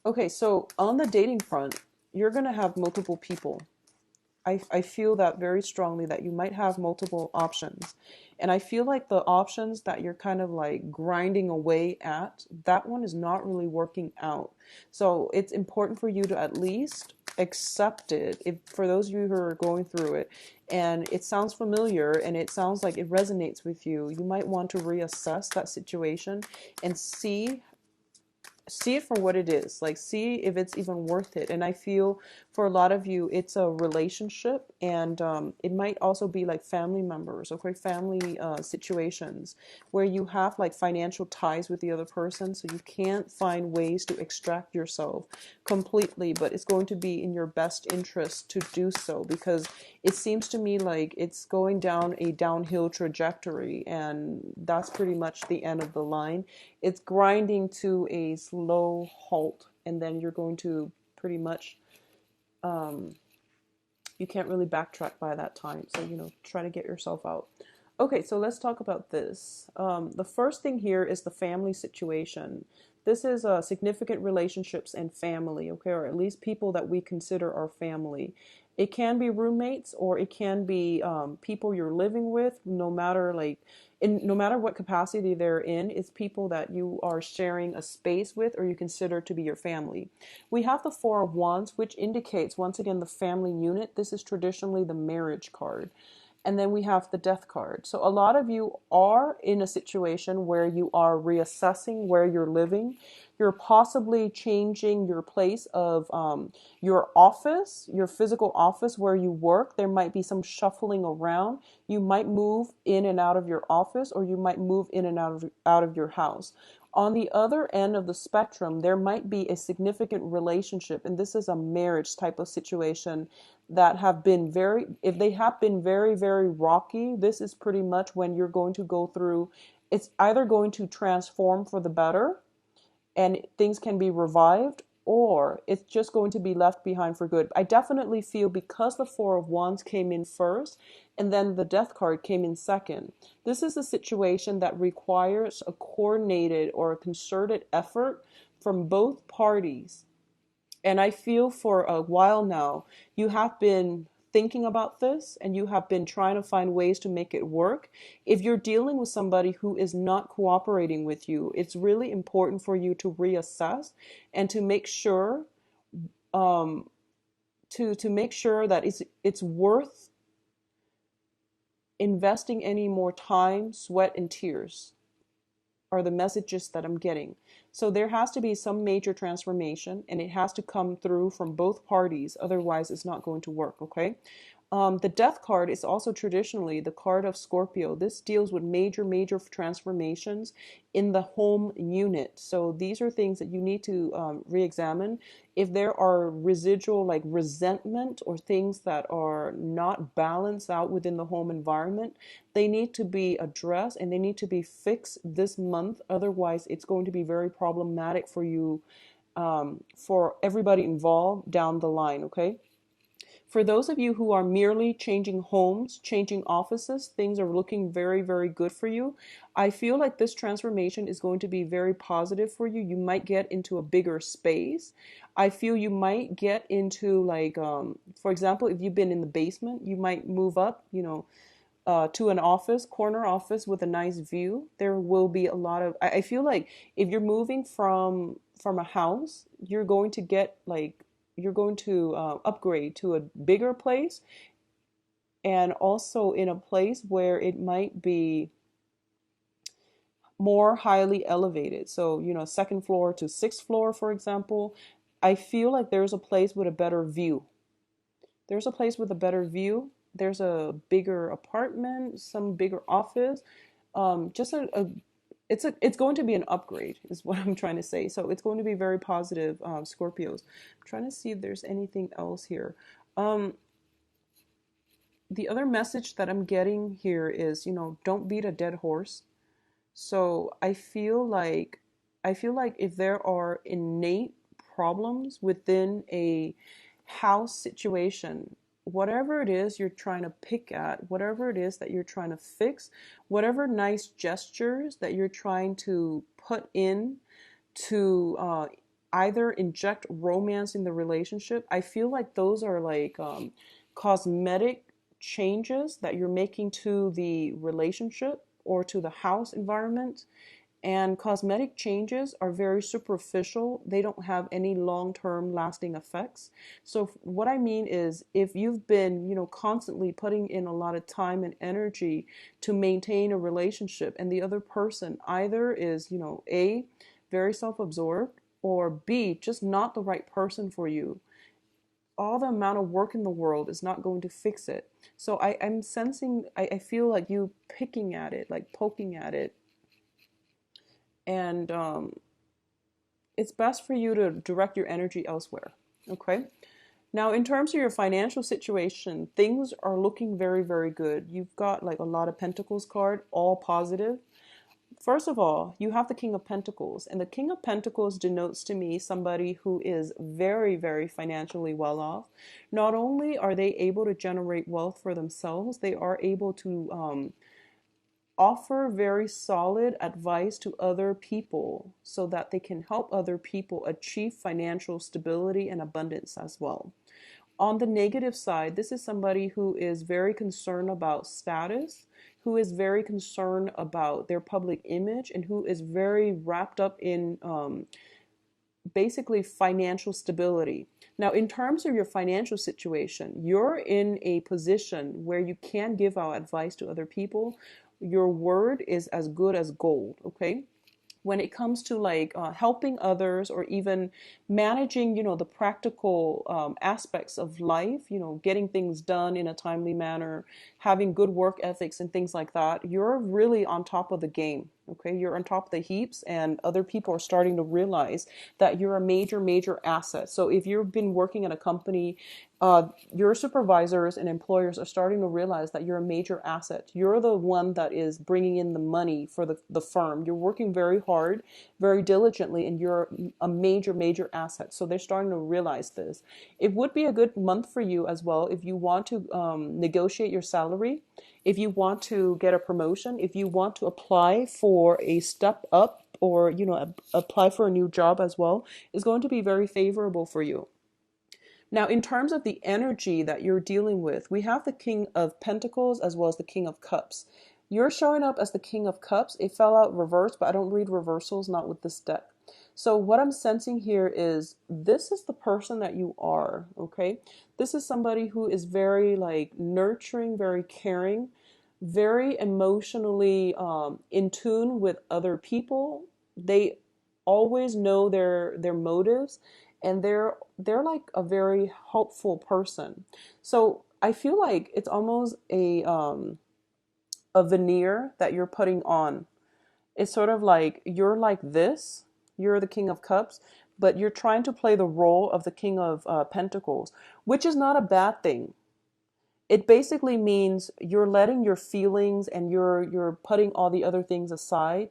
Okay, so on the dating front, you're going to have multiple people. I feel that very strongly that you might have multiple options. And I feel like the options that you're kind of like grinding away at, that one is not really working out. So it's important for you to at least accept it if for those of you who are going through it and it sounds familiar and it sounds like it resonates with you, you might want to reassess that situation and see it for what it is, like see if it's even worth it. And I feel for a lot of you it's a relationship, and it might also be like family members, okay, family situations where you have like financial ties with the other person, so you can't find ways to extract yourself completely, but it's going to be in your best interest to do so, because it seems to me like it's going down a downhill trajectory, and that's pretty much the end of the line. It's grinding to a slow halt, and then you're going to pretty much you can't really backtrack by that time, so try to get yourself out. Okay, so let's talk about this. The first thing here is the family situation. This is significant relationships and family, okay, or at least people that we consider our family. It can be roommates, or it can be people you're living with, no matter no matter what capacity they're in. It's people that you are sharing a space with, or you consider to be your family. We have the Four of Wands, which indicates once again the family unit. This is traditionally the marriage card. And then we have the Death card. So a lot of you are in a situation where you are reassessing where you're living. You're possibly changing your place of your office, your physical office where you work. There might be some shuffling around. You might move in and out of your office, or you might move in and out of your house. On the other end of the spectrum, there might be a significant relationship, and this is a marriage type of situation that have been if they have been very, very rocky, this is pretty much when you're going to go through, it's either going to transform for the better and things can be revived, or it's just going to be left behind for good. I definitely feel because the Four of Wands came in first and then the Death card came in second, this is a situation that requires a coordinated or a concerted effort from both parties. And I feel for a while now, you have been thinking about this and you have been trying to find ways to make it work. If you're dealing with somebody who is not cooperating with you, it's really important for you to reassess and to make sure um, to make sure that it's worth investing any more time, sweat, and tears are the messages that I'm getting. So there has to be some major transformation, and it has to come through from both parties. Otherwise, it's not going to work, okay? The Death card is also traditionally the card of Scorpio. This deals with major, major transformations in the home unit. So these are things that you need to re-examine. If there are residual like resentment or things that are not balanced out within the home environment, they need to be addressed and they need to be fixed this month. Otherwise, it's going to be very problematic for you, for everybody involved down the line, okay? For those of you who are merely changing homes, changing offices, things are looking very, very good for you. I feel like this transformation is going to be very positive for you. You might get into a bigger space. I feel you might get into like, for example, if you've been in the basement, you might move up, to an office, corner office with a nice view. There will be a lot of, I feel like if you're moving from a house, you're going to get like, you're going to upgrade to a bigger place, and also in a place where it might be more highly elevated. So, second floor to sixth floor, for example. I feel like there's a place with a better view. There's a place with a better view. There's a bigger apartment, some bigger office. Just it's going to be an upgrade, is what I'm trying to say. So it's going to be very positive, Scorpios. I'm trying to see if there's anything else here. Um, the other message that I'm getting here is, don't beat a dead horse. So I feel like if there are innate problems within a house situation, whatever it is you're trying to pick at, whatever it is that you're trying to fix, whatever nice gestures that you're trying to put in to either inject romance in the relationship. I feel like those are like cosmetic changes that you're making to the relationship or to the house environment. And cosmetic changes are very superficial. They don't have any long-term lasting effects. So what I mean is, if you've been, constantly putting in a lot of time and energy to maintain a relationship, and the other person either is, A, very self-absorbed, or B, just not the right person for you, all the amount of work in the world is not going to fix it. So I'm sensing, I feel like you picking at it, like poking at it, and it's best for you to direct your energy elsewhere. Okay. Now, in terms of your financial situation, things are looking very, very good. You've got like a lot of Pentacles card, all positive. First of all, you have the King of Pentacles, and the King of Pentacles denotes to me somebody who is very, very financially well off. Not only are they able to generate wealth for themselves, they are able to offer very solid advice to other people so that they can help other people achieve financial stability and abundance as well. On the negative side, this is somebody who is very concerned about status, who is very concerned about their public image, and who is very wrapped up in basically financial stability. Now, in terms of your financial situation, you're in a position where you can give out advice to other people. Your word is as good as gold, okay? When it comes to like helping others, or even managing, the practical aspects of life, getting things done in a timely manner, having good work ethics and things like that, you're really on top of the game. Okay, you're on top of the heaps, and other people are starting to realize that you're a major, major asset. So if you've been working at a company, your supervisors and employers are starting to realize that you're a major asset. You're the one that is bringing in the money for the firm. You're working very hard, very diligently, and you're a major, major asset. So they're starting to realize this. It would be a good month for you as well if you want to negotiate your salary, if you want to get a promotion, if you want to apply for a step up, or apply for a new job as well, is going to be very favorable for you. Now, in terms of the energy that you're dealing with, we have the King of Pentacles as well as the King of Cups. You're showing up as the King of Cups. It fell out reversed, but I don't read reversals, not with this deck. So what I'm sensing here is, this is the person that you are, okay? This is somebody who is very like nurturing, very caring, very emotionally in tune with other people. They always know their motives, and they're like a very hopeful person. So I feel like it's almost a veneer that you're putting on. It's sort of like you're like this. You're the King of Cups, but you're trying to play the role of the King of Pentacles, which is not a bad thing. It basically means you're letting your feelings and you're putting all the other things aside,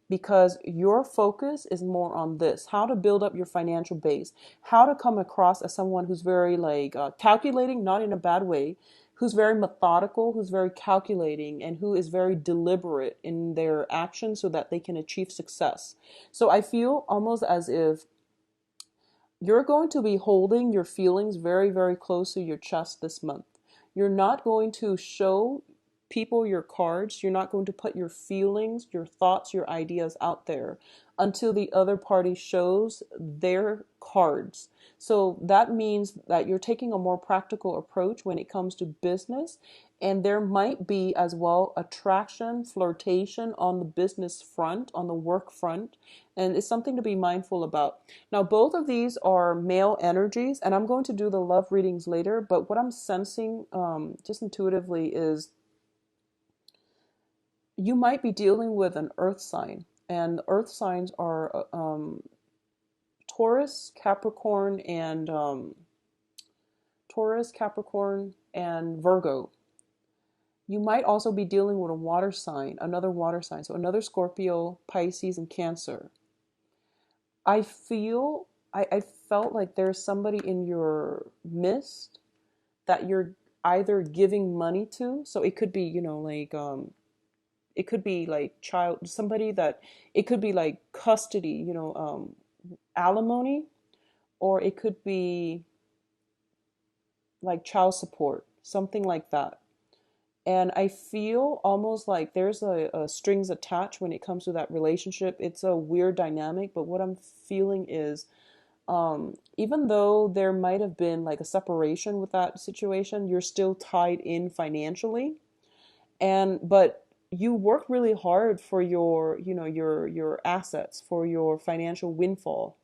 because your focus is more on this: how to build up your financial base, how to come across as someone who's very like calculating, not in a bad way, who's very methodical, who's very calculating, and who is very deliberate in their actions so that they can achieve success. So I feel almost as if you're going to be holding your feelings very, very close to your chest this month. You're not going to show people your cards. You're not going to put your feelings, your thoughts, your ideas out there until the other party shows their cards. So that means that you're taking a more practical approach when it comes to business. And there might be as well attraction, flirtation on the business front, on the work front. And it's something to be mindful about. Now, both of these are male energies, and I'm going to do the love readings later. But what I'm sensing just intuitively is you might be dealing with an earth sign. And earth signs are Taurus, Capricorn, and Virgo. You might also be dealing with a water sign, another water sign. So another Scorpio, Pisces, and Cancer. I felt like there's somebody in your midst that you're either giving money to. So it could be, it could be like somebody that, it could be like custody, alimony, or it could be like child support, something like that. And I feel almost like there's a strings attached when it comes to that relationship. It's a weird dynamic, but what I'm feeling is, even though there might have been like a separation with that situation, you're still tied in financially. And but you work really hard for your, your assets, for your financial windfall.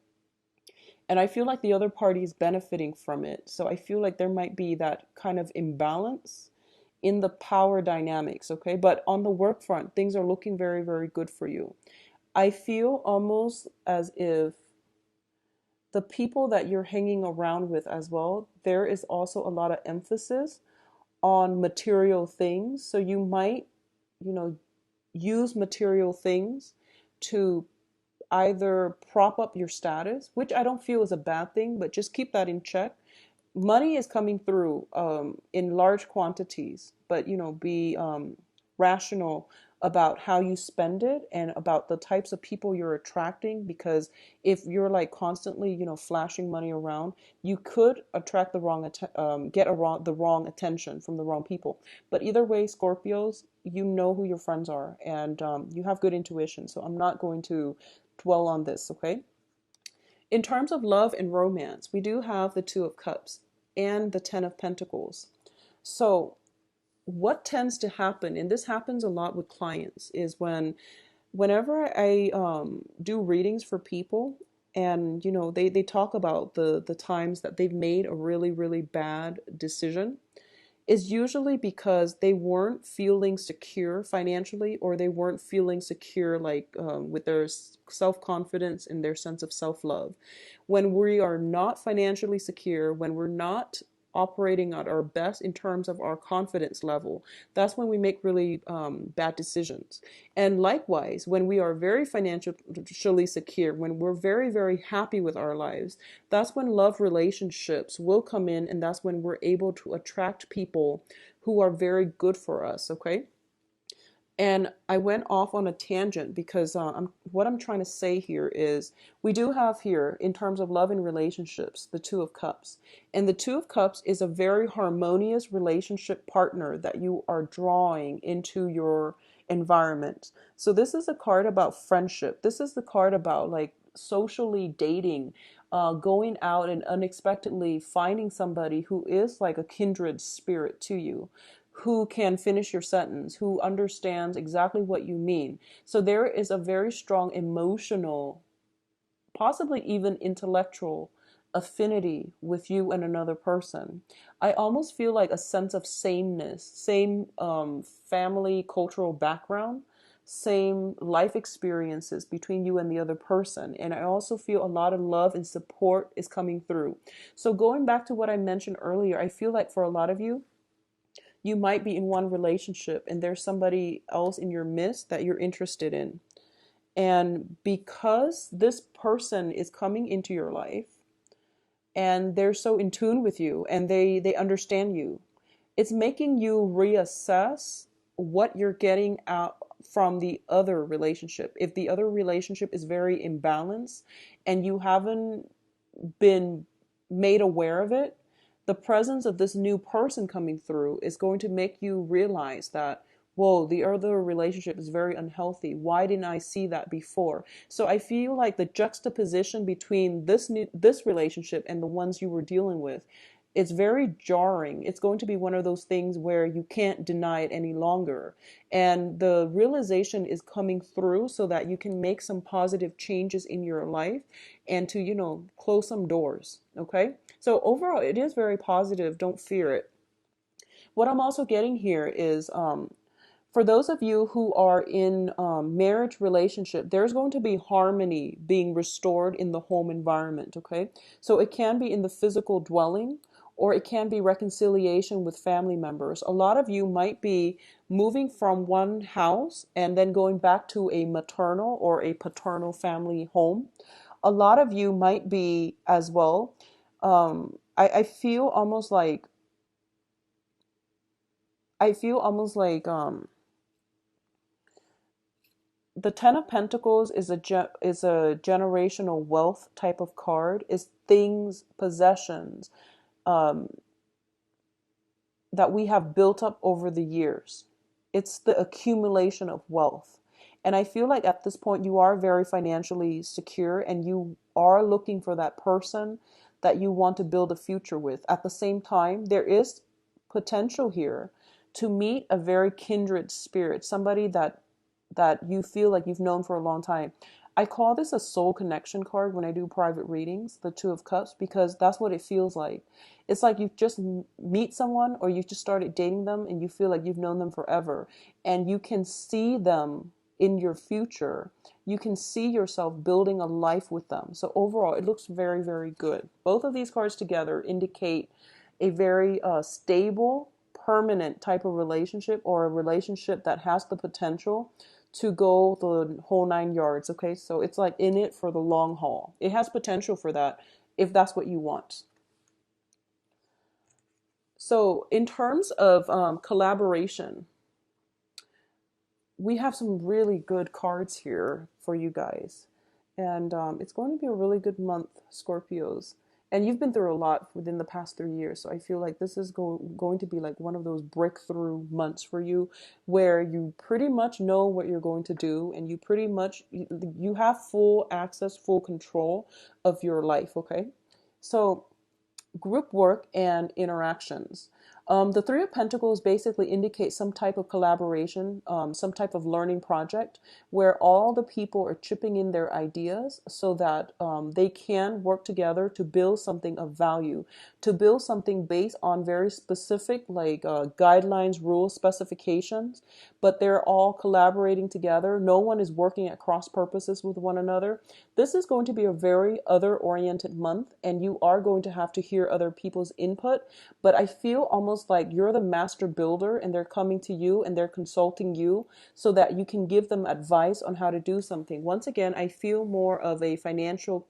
And I feel like the other party is benefiting from it. So I feel like there might be that kind of imbalance in the power dynamics, okay? But on the work front, things are looking very, very good for you. I feel almost as if the people that you're hanging around with as well, there is also a lot of emphasis on material things. So you might, you know, use material things to either prop up your status, which I don't feel is a bad thing, but just keep that in check. Money is coming through in large quantities, but be rational about how you spend it and about the types of people you're attracting, because if you're like constantly flashing money around, you could attract the wrong the wrong attention from the wrong people. But either way, Scorpios, you know who your friends are, and you have good intuition, so I'm not going to dwell on this, okay? In terms of love and romance, we do have the Two of Cups and the Ten of Pentacles. So what tends to happen, and this happens a lot with clients, is whenever I do readings for people, and they talk about the times that they've made a really, really bad decision, is usually because they weren't feeling secure financially, or they weren't feeling secure like with their self-confidence and their sense of self-love. When we are not financially secure, when we're not operating at our best in terms of our confidence level, that's when we make really bad decisions. And likewise, when we are very financially secure, when we're very, very happy with our lives, that's when love relationships will come in, and that's when we're able to attract people who are very good for us, okay? And I went off on a tangent because what I'm trying to say here is we do have here, in terms of love and relationships, the Two of Cups. And the Two of Cups is a very harmonious relationship partner that you are drawing into your environment. So this is a card about friendship. This is the card about like socially dating, going out and unexpectedly finding somebody who is like a kindred spirit to you, who can finish your sentence, who understands exactly what you mean. So there is a very strong emotional, possibly even intellectual affinity with you and another person. I almost feel like a sense of sameness, same family, cultural background, same life experiences between you and the other person. And I also feel a lot of love and support is coming through. So going back to what I mentioned earlier, I feel like for a lot of you, you might be in one relationship and there's somebody else in your midst that you're interested in. And because this person is coming into your life and they're so in tune with you and they understand you, it's making you reassess what you're getting out from the other relationship. If the other relationship is very imbalanced and you haven't been made aware of it, the presence of this new person coming through is going to make you realize that, whoa, the other relationship is very unhealthy. Why didn't I see that before? So I feel like the juxtaposition between this relationship and the ones you were dealing with, it's very jarring. It's going to be one of those things where you can't deny it any longer. And the realization is coming through so that you can make some positive changes in your life and to, close some doors. Okay. So overall, it is very positive. Don't fear it. What I'm also getting here is, for those of you who are in marriage relationship, there's going to be harmony being restored in the home environment. Okay. So it can be in the physical dwelling, or it can be reconciliation with family members. A lot of you might be moving from one house and then going back to a maternal or a paternal family home. A lot of you might be as well. I feel almost like, The Ten of Pentacles is a generational wealth type of card. Is things, possessions, um, that we have built up over the years. It's the accumulation of wealth. And I feel like at this point you are very financially secure and you are looking for that person that you want to build a future with. At the same time, there is potential here to meet a very kindred spirit, somebody that you feel like you've known for a long time. I call this a soul connection card when I do private readings, the Two of Cups, because that's what it feels like. It's like you just meet someone or you just started dating them and you feel like you've known them forever and you can see them in your future. You can see yourself building a life with them. So overall, it looks very, very good. Both of these cards together indicate a very stable, permanent type of relationship or a relationship that has the potential to go the whole 9 yards. Okay, so it's like in it for the long haul. It has potential for that if that's what you want. So in terms of collaboration, we have some really good cards here for you guys. And it's going to be a really good month, Scorpios. And you've been through a lot within the past 3 years. So I feel like this is going to be like one of those breakthrough months for you where you pretty much know what you're going to do and you pretty much, you have full access, full control of your life, okay? So group work and interactions. The Three of Pentacles basically indicates some type of collaboration, some type of learning project where all the people are chipping in their ideas so that they can work together to build something of value, to build something based on very specific like guidelines, rules, specifications, but they're all collaborating together. No one is working at cross purposes with one another. This is going to be a very other-oriented month, and you are going to have to hear other people's input, but I feel almost like you're the master builder and they're coming to you and they're consulting you so that you can give them advice on how to do something. Once again, I feel more of a financial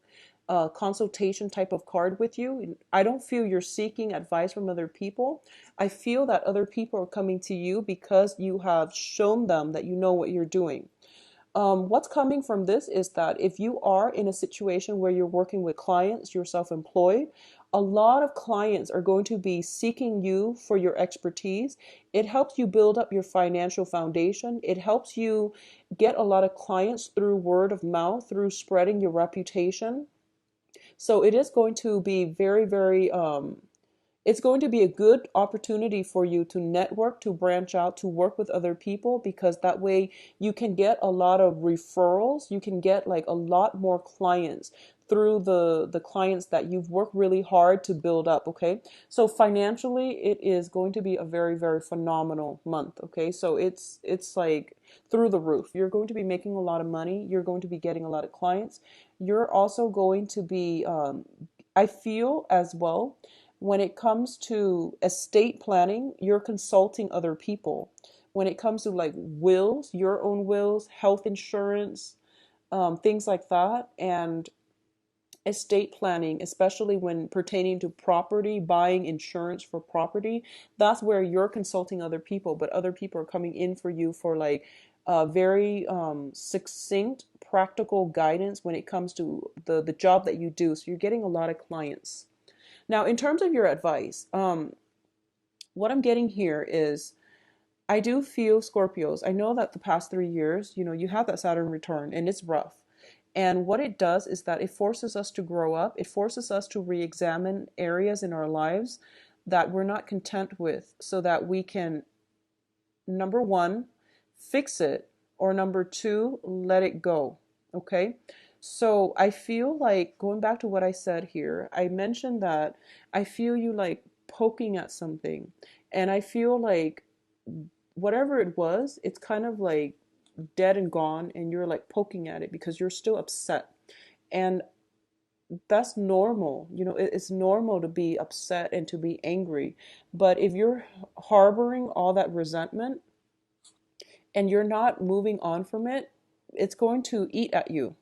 consultation type of card with you. I don't feel you're seeking advice from other people. I feel that other people are coming to you because you have shown them that you know what you're doing. What's coming from this is that if you are in a situation where you're working with clients, you're self-employed, a lot of clients are going to be seeking you for your expertise. It helps you build up your financial foundation. It helps you get a lot of clients through word of mouth, through spreading your reputation. So it is going to be very, very it's going to be a good opportunity for you to network, to branch out, to work with other people, because that way you can get a lot of referrals. You can get like a lot more clients through the clients that you've worked really hard to build up. Okay, so financially it is going to be a very, very phenomenal month. Okay, so it's like through the roof. You're going to be making a lot of money. You're going to be getting a lot of clients. You're also going to be I feel as well, when it comes to estate planning, you're consulting other people. When it comes to like wills, your own wills, health insurance, things like that, and estate planning, especially when pertaining to property, buying insurance for property, that's where you're consulting other people, but other people are coming in for you for like very succinct, practical guidance when it comes to the job that you do. So you're getting a lot of clients. Now, in terms of your advice, what I'm getting here is I do feel Scorpios. I know that the past 3 years, you have that Saturn return and it's rough. And what it does is that it forces us to grow up. It forces us to re-examine areas in our lives that we're not content with so that we can, number one, fix it, or number two, let it go. Okay? So I feel like going back to what I said here, I mentioned that I feel you like poking at something. And I feel like whatever it was, it's kind of like dead and gone, and you're like poking at it because you're still upset. And that's normal. It's normal to be upset and to be angry. But if you're harboring all that resentment and you're not moving on from it, it's going to eat at you.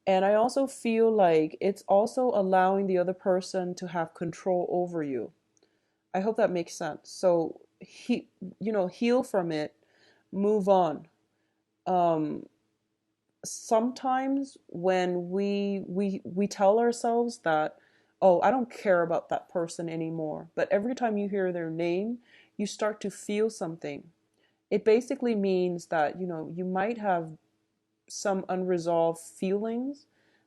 And I also feel like it's also allowing the other person to have control over you. I hope that makes sense. So heal from it, move on. sometimes when we tell ourselves that, oh, I don't care about that person anymore, but every time you hear their name, you start to feel something. It basically means that, you might have some unresolved feelings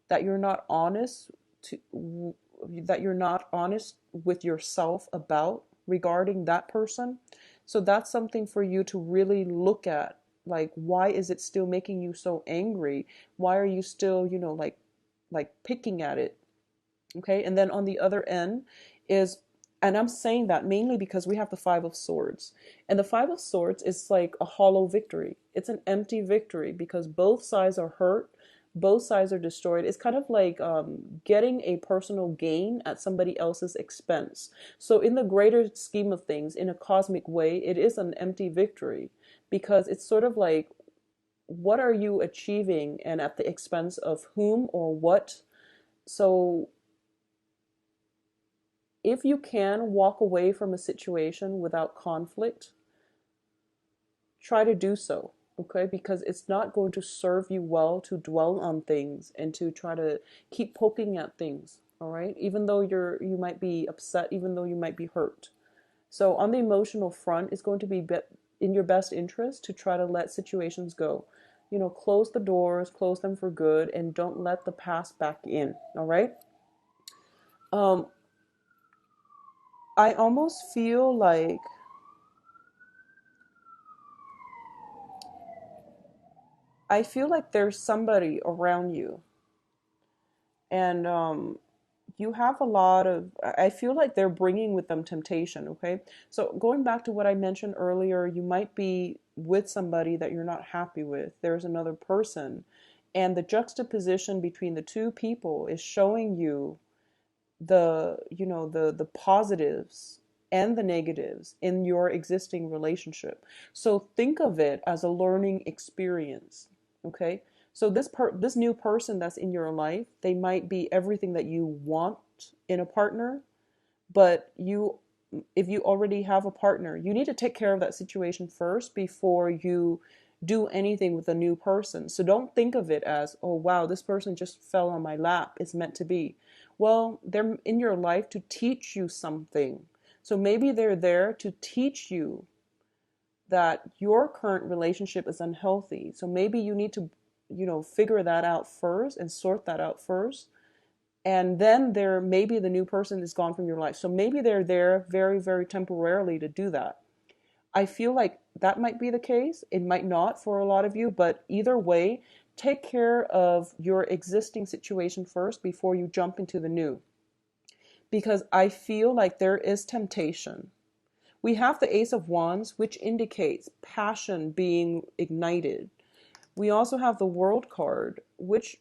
that you're not honest to that you're not honest with yourself about regarding that person. So that's something for you to really look at. Like, why is it still making you so angry? Why are you still, like picking at it? Okay. And then on the other end is, and I'm saying that mainly because we have the Five of Swords. And the Five of Swords is like a hollow victory. It's an empty victory because both sides are hurt, both sides are destroyed. It's kind of like getting a personal gain at somebody else's expense. So, in the greater scheme of things, in a cosmic way, it is an empty victory because it's sort of like, what are you achieving and at the expense of whom or what? So, if you can walk away from a situation without conflict, try to do so, okay? Because it's not going to serve you well to dwell on things and to try to keep poking at things, all right? Even though you might be upset, even though you might be hurt. So on the emotional front, it's going to be in your best interest to try to let situations go. Close the doors, close them for good, and don't let the past back in, all right? Um, I almost feel like there's somebody around you, and you have a lot of, I feel like they're bringing with them temptation, okay? So going back to what I mentioned earlier, you might be with somebody that you're not happy with. There's another person, and the juxtaposition between the two people is showing you the positives and the negatives in your existing relationship. So think of it as a learning experience, okay? So this new person that's in your life, they might be everything that you want in a partner, but if you already have a partner, you need to take care of that situation first before you do anything with a new person. So don't think of it as, oh wow, this person just fell on my lap, it's meant to be. Well, they're in your life to teach you something. So maybe they're there to teach you that your current relationship is unhealthy. So maybe you need to, figure that out first and sort that out first. And then maybe the new person is gone from your life. So maybe they're there very, very temporarily to do that. I feel like that might be the case. It might not for a lot of you, but either way, take care of your existing situation first before you jump into the new. Because I feel like there is temptation. We have the Ace of Wands, which indicates passion being ignited. We also have the World card, which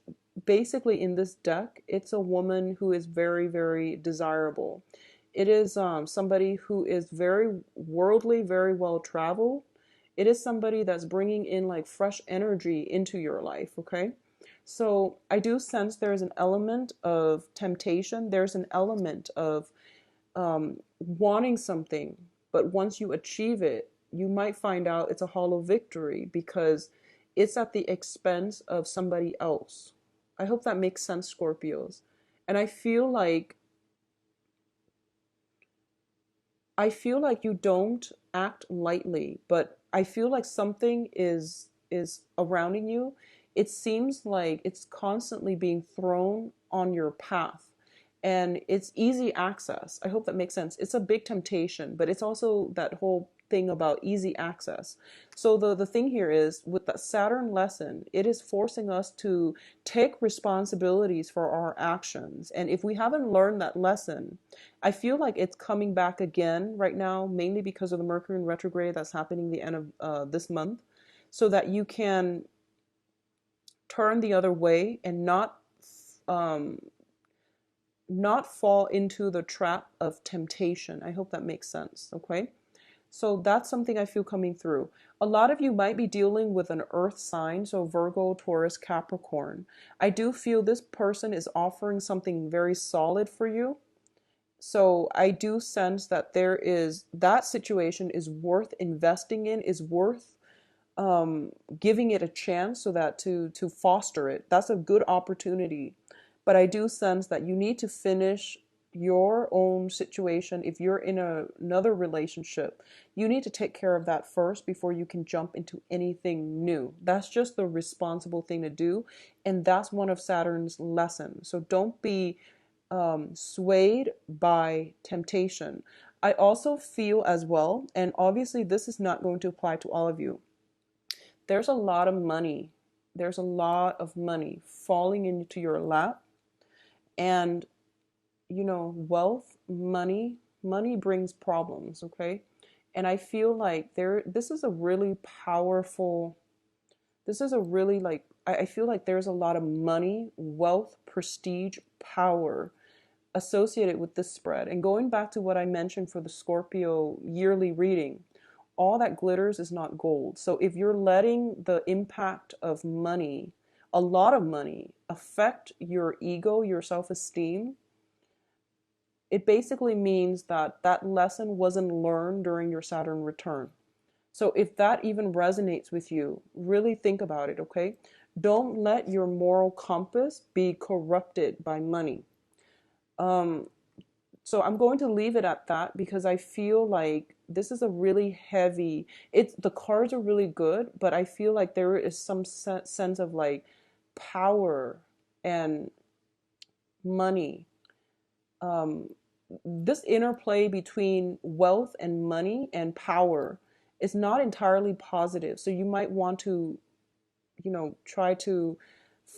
basically in this deck, it's a woman who is very, very desirable. It is somebody who is very worldly, very well traveled. It is somebody that's bringing in like fresh energy into your life, okay? So I do sense there's an element of temptation. There's an element of wanting something, but once you achieve it, you might find out it's a hollow victory because it's at the expense of somebody else. I hope that makes sense, Scorpios. And I feel like you don't act lightly, but I feel like something is surrounding you. It seems like it's constantly being thrown on your path, and it's easy access. I hope that makes sense. It's a big temptation, but it's also that whole thing about easy access. So the thing here is with the Saturn lesson, it is forcing us to take responsibilities for our actions. And if we haven't learned that lesson, I feel like it's coming back again right now, mainly because of the Mercury in retrograde that's happening the end of this month, so that you can turn the other way and um, not fall into the trap of temptation. I hope that makes sense, okay? So that's something I feel coming through. A lot of you might be dealing with an earth sign, so Virgo, Taurus, Capricorn. I do feel this person is offering something very solid for you. So I do sense that that situation is worth investing in, is worth giving it a chance so that to foster it. That's a good opportunity. But I do sense that you need to finish your own situation. If you're in another relationship, you need to take care of that first before you can jump into anything new. That's just the responsible thing to do. And that's one of Saturn's lessons. So don't be swayed by temptation. I also feel as well, and obviously this is not going to apply to all of you, there's a lot of money. There's a lot of money falling into your lap. And, wealth, money brings problems, okay? And I feel like this is a really powerful, this is a really like, I feel like there's a lot of money, wealth, prestige, power associated with this spread. And going back to what I mentioned for the Scorpio yearly reading, all that glitters is not gold. So if you're letting the impact of money, a lot of money, affect your ego, your self-esteem, it basically means that that lesson wasn't learned during your Saturn return. So if that even resonates with you, really think about it, okay? Don't let your moral compass be corrupted by money. So I'm going to leave it at that because I feel like this is a really heavy, the cards are really good, but I feel like there is some sense of like power and money. This interplay between wealth and money and power is not entirely positive. So you might want to, try to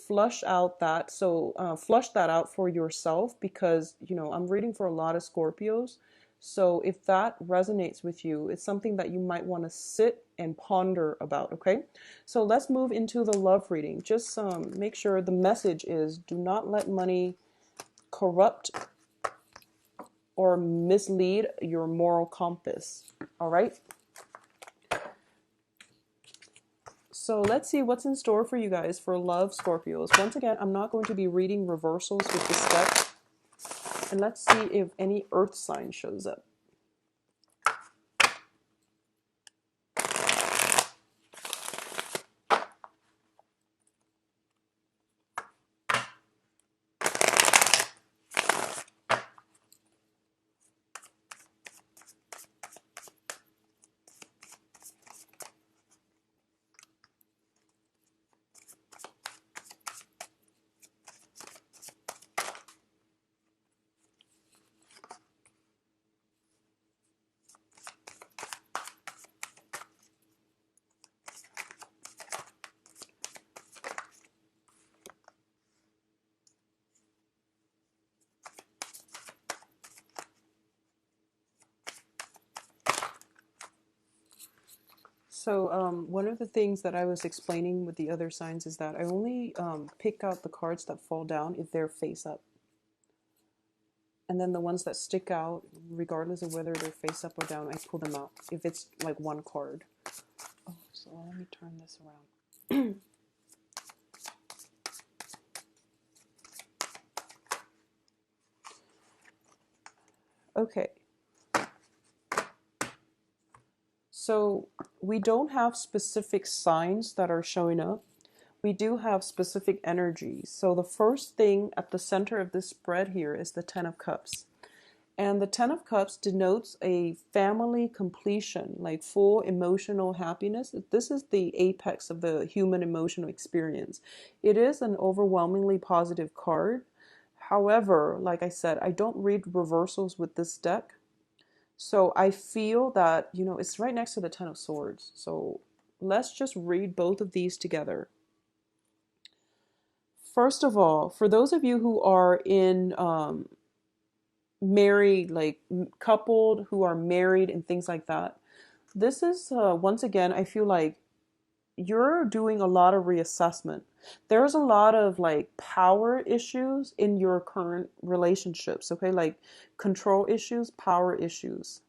flush out that. So flush that out for yourself because, I'm reading for a lot of Scorpios. So if that resonates with you, it's something that you might want to sit and ponder about, okay? So let's move into the love reading. Just make sure the message is do not let money corrupt or mislead your moral compass, all right? So let's see what's in store for you guys for love, Scorpios. Once again, I'm not going to be reading reversals with this deck. And let's see if any earth sign shows up. So one of the things that I was explaining with the other signs is that I only pick out the cards that fall down if they're face up. And then the ones that stick out, regardless of whether they're face up or down, I pull them out if it's like one card. Oh, so let me turn this around. Okay. So we don't have specific signs that are showing up. We do have specific energies. So the first thing at the center of this spread here is the Ten of Cups. And the Ten of Cups denotes a family completion, like full emotional happiness. This is the apex of the human emotional experience. It is an overwhelmingly positive card. However, like I said, I don't read reversals with this deck. So I feel that, it's right next to the Ten of Swords. So let's just read both of these together. First of all, for those of you who are in married, like coupled, who are married and things like that, this is, once again, I feel like you're doing a lot of reassessment. There's a lot of like power issues in your current relationships, okay? Like control issues, power issues.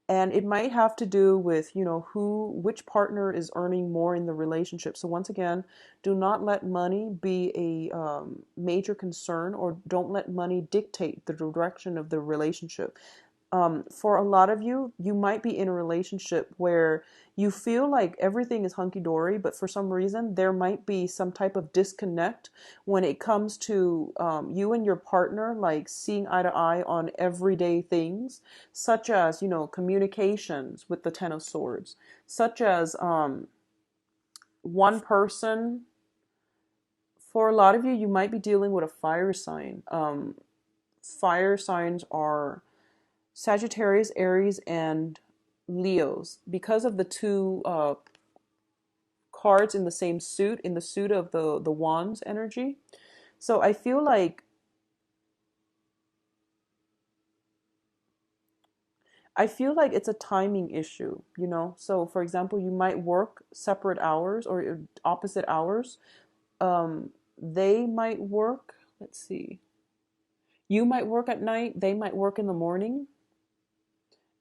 And it might have to do with, which partner is earning more in the relationship. So once again, do not let money be a major concern, or don't let money dictate the direction of the relationship. For a lot of you, you might be in a relationship where you feel like everything is hunky-dory, but for some reason there might be some type of disconnect when it comes to you and your partner, like seeing eye to eye on everyday things, such as, communications with the Ten of Swords, such as one person. For a lot of you, you might be dealing with a fire sign. Fire signs are Sagittarius, Aries, and Leos, because of the two cards in the same suit, in the suit of the wands energy. So I feel like it's a timing issue, So for example, you might work separate hours or opposite hours. They might work, let's see. You might work at night, they might work in the morning.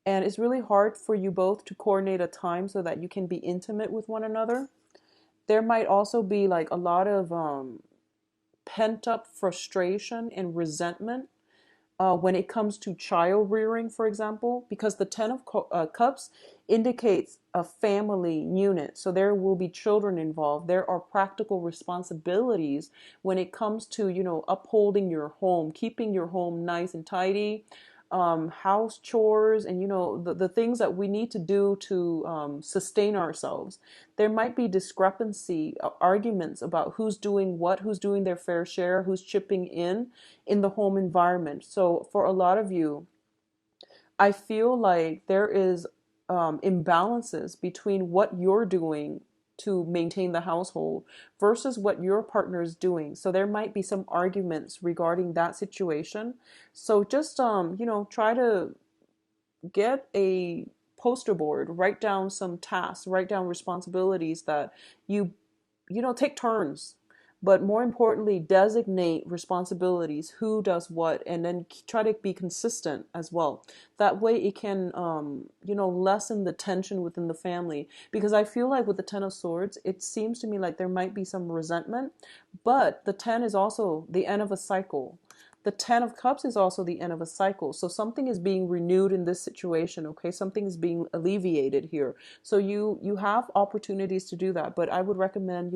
And it's really hard for you both to coordinate a time so that you can be intimate with one another. There might also be like a lot of pent up frustration and resentment when it comes to child rearing, for example, because the Ten of Cups indicates a family unit. So there will be children involved. There are practical responsibilities when it comes to, upholding your home, keeping your home nice and tidy, house chores, and, the things that we need to do to sustain ourselves. There might be discrepancy, arguments about who's doing what, who's doing their fair share, who's chipping in the home environment. So for a lot of you, I feel like there is imbalances between what you're doing to maintain the household versus what your partner is doing. So there might be some arguments regarding that situation. So just try to get a poster board, write down some tasks, write down responsibilities that you take turns, but more importantly, designate responsibilities, who does what, and then try to be consistent as well. That way it can lessen the tension within the family, because I feel like with the Ten of Swords, it seems to me like there might be some resentment, but the 10 is also the end of a cycle. The Ten of Cups is also the end of a cycle. So something is being renewed in this situation, okay? Something is being alleviated here. So you have opportunities to do that. But I would recommend,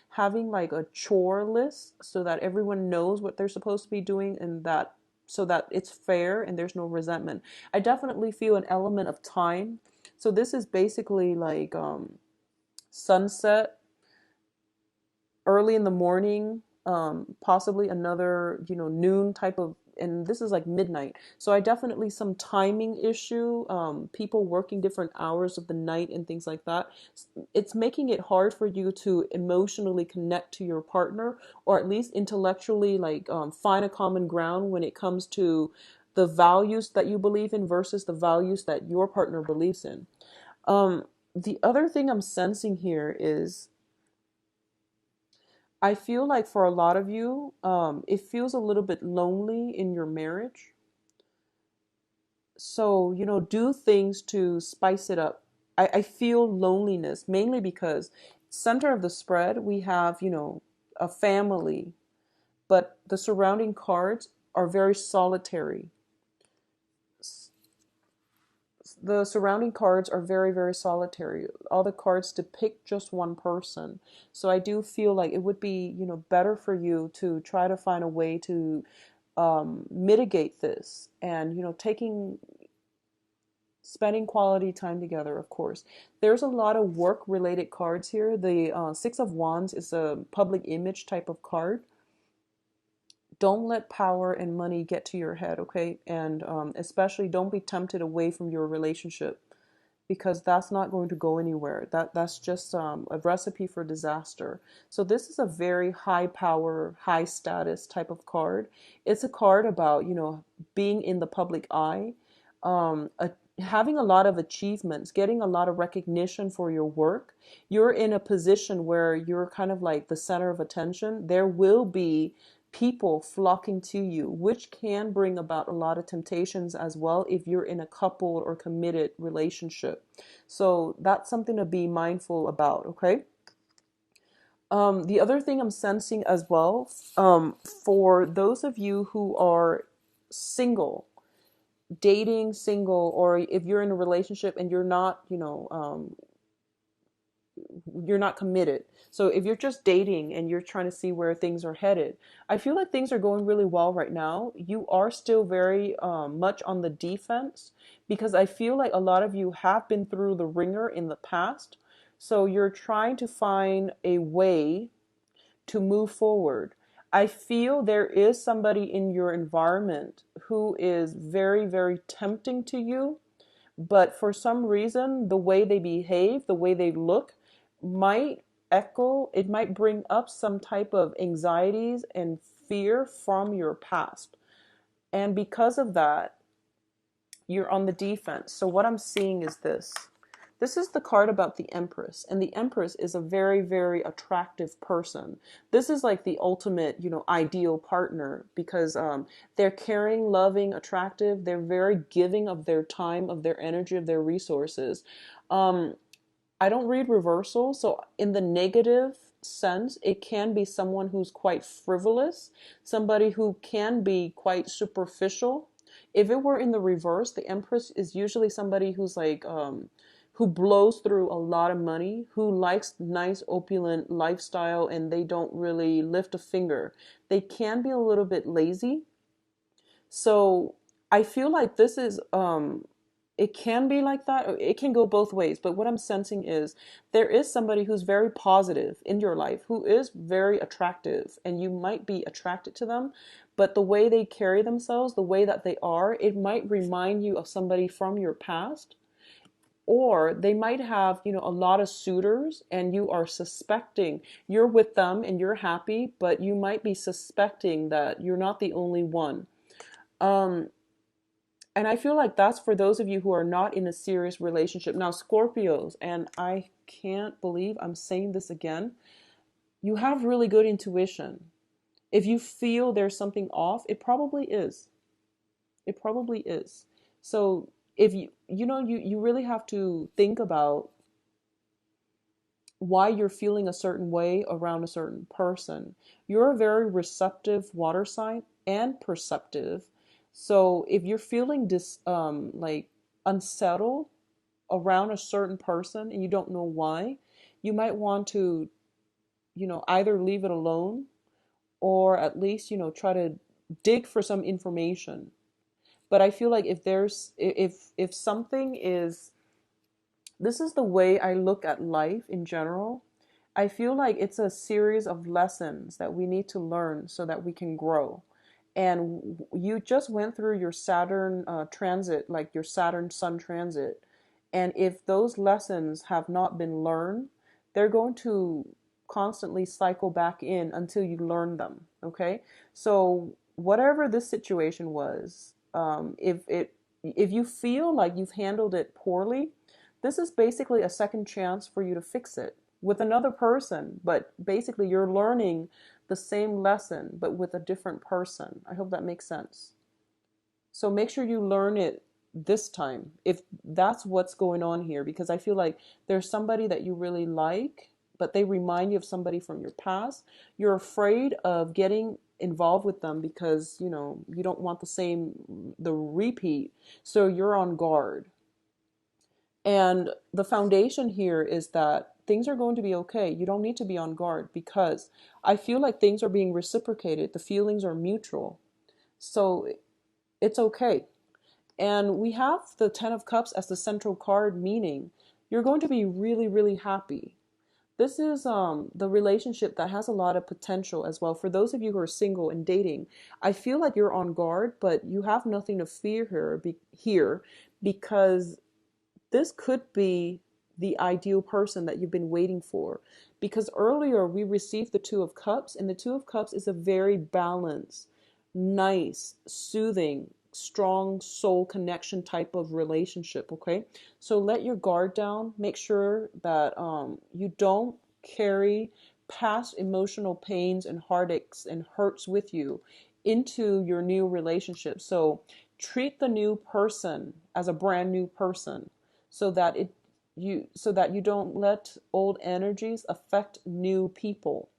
having like a chore list so that everyone knows what they're supposed to be doing, and that so that it's fair and there's no resentment. I definitely feel an element of time. So this is basically like sunset, early in the morning, possibly another, noon type of, and this is like midnight. So I definitely some timing issue, people working different hours of the night and things like that. It's making it hard for you to emotionally connect to your partner, or at least intellectually, like find a common ground when it comes to the values that you believe in versus the values that your partner believes in. The other thing I'm sensing here is, I feel like for a lot of you, it feels a little bit lonely in your marriage. So, do things to spice it up. I feel loneliness mainly because center of the spread, we have, a family, but the surrounding cards are very solitary. The surrounding cards are very, very solitary. All the cards depict just one person. So I do feel like it would be, better for you to try to find a way to mitigate this, and, spending quality time together, of course. There's a lot of work related cards here. The Six of Wands is a public image type of card. Don't let power and money get to your head, okay? And especially don't be tempted away from your relationship, because that's not going to go anywhere. That's just a recipe for disaster. So this is a very high power, high status type of card. It's a card about, being in the public eye, having a lot of achievements, getting a lot of recognition for your work. You're in a position where you're kind of like the center of attention. There will be people flocking to you, which can bring about a lot of temptations as well if you're in a coupled or committed relationship. So that's something to be mindful about, okay? The other thing I'm sensing as well, for those of you who are single, dating, single, or if you're in a relationship and you're not, you're not committed. So if you're just dating and you're trying to see where things are headed, I feel like things are going really well right now. You are still very much on the defense because I feel like a lot of you have been through the ringer in the past. So you're trying to find a way to move forward. I feel there is somebody in your environment who is very, very tempting to you, but for some reason, the way they behave, the way they look, might it might bring up some type of anxieties and fear from your past. And because of that, you're on the defense. So what I'm seeing is this. This is the card about the Empress, and the Empress is a very, very attractive person. This is like the ultimate, ideal partner because they're caring, loving, attractive. They're very giving of their time, of their energy, of their resources. I don't read reversal, so in the negative sense, it can be someone who's quite frivolous, somebody who can be quite superficial. If it were in the reverse, the Empress is usually somebody who's like, who blows through a lot of money, who likes nice opulent lifestyle, and they don't really lift a finger. They can be a little bit lazy. So I feel like this is it can be like that. It can go both ways. But what I'm sensing is there is somebody who's very positive in your life, who is very attractive, and you might be attracted to them. But the way they carry themselves, the way that they are, it might remind you of somebody from your past. Or they might have, a lot of suitors and you are suspecting you're with them and you're happy, but you might be suspecting that you're not the only one. Um, and I feel like that's for those of you who are not in a serious relationship. Now, Scorpios, and I can't believe I'm saying this again, you have really good intuition. If you feel there's something off, it probably is. It probably is. So if you really have to think about why you're feeling a certain way around a certain person. You're a very receptive water sign and perceptive. So if you're feeling like unsettled around a certain person and you don't know why, you might want to, either leave it alone or at least, try to dig for some information. But I feel like if something is, this is the way I look at life in general. I feel like it's a series of lessons that we need to learn so that we can grow. And you just went through your Saturn transit, like your Saturn Sun transit. And if those lessons have not been learned, they're going to constantly cycle back in until you learn them. Okay. So whatever this situation was, if you feel like you've handled it poorly, this is basically a second chance for you to fix it with another person, but basically you're learning the same lesson, but with a different person. I hope that makes sense. So make sure you learn it this time, if that's what's going on here, because I feel like there's somebody that you really like, but they remind you of somebody from your past. You're afraid of getting involved with them because, you don't want the repeat. So you're on guard. And the foundation here is that things are going to be okay. You don't need to be on guard because I feel like things are being reciprocated. The feelings are mutual. So it's okay. And we have the Ten of Cups as the central card, meaning you're going to be really, really happy. This is the relationship that has a lot of potential as well. For those of you who are single and dating, I feel like you're on guard, but you have nothing to fear here because this could be the ideal person that you've been waiting for. Because earlier we received the Two of Cups, and the Two of Cups is a very balanced, nice, soothing, strong soul connection type of relationship. Okay, so let your guard down. Make sure that you don't carry past emotional pains and heartaches and hurts with you into your new relationship. So treat the new person as a brand new person so that you don't let old energies affect new people.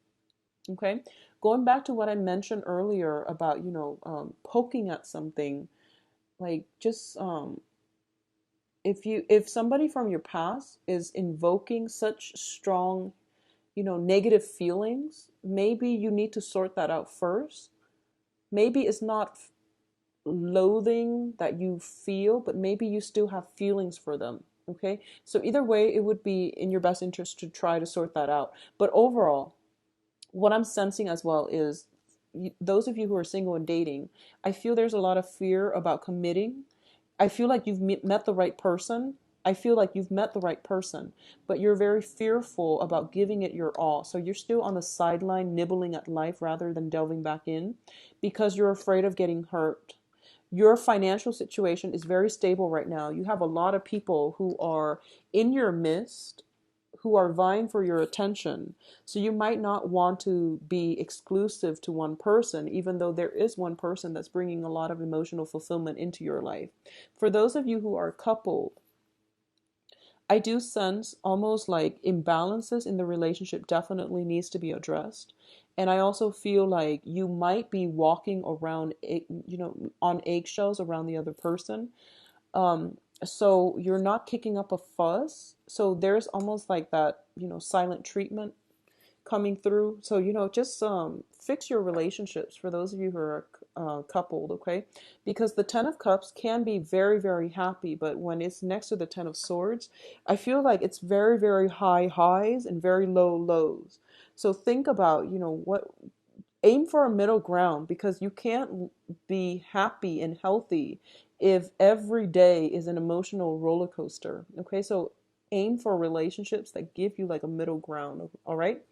Okay, going back to what I mentioned earlier about poking at something, like just if somebody from your past is invoking such strong, negative feelings, maybe you need to sort that out first. Maybe it's not loathing that you feel, but maybe you still have feelings for them. Okay, so either way, it would be in your best interest to try to sort that out. But overall, what I'm sensing as well is, those of you who are single and dating, I feel there's a lot of fear about committing. I feel like you've met the right person. I feel like you've met the right person, but you're very fearful about giving it your all. So you're still on the sideline nibbling at life rather than delving back in because you're afraid of getting hurt. Your financial situation is very stable right now. You have a lot of people who are in your midst who are vying for your attention. So you might not want to be exclusive to one person, even though there is one person that's bringing a lot of emotional fulfillment into your life. For those of you who are coupled, I do sense almost like imbalances in the relationship definitely needs to be addressed. And I also feel like you might be walking around, on eggshells around the other person. So you're not kicking up a fuss. So there's almost like that, silent treatment coming through. So, just fix your relationships for those of you who are coupled, okay? Because the Ten of Cups can be very, very happy, but when it's next to the Ten of Swords, I feel like it's very, very high highs and very low lows. So think about, aim for a middle ground because you can't be happy and healthy if every day is an emotional roller coaster. Okay, so aim for relationships that give you like a middle ground. All right.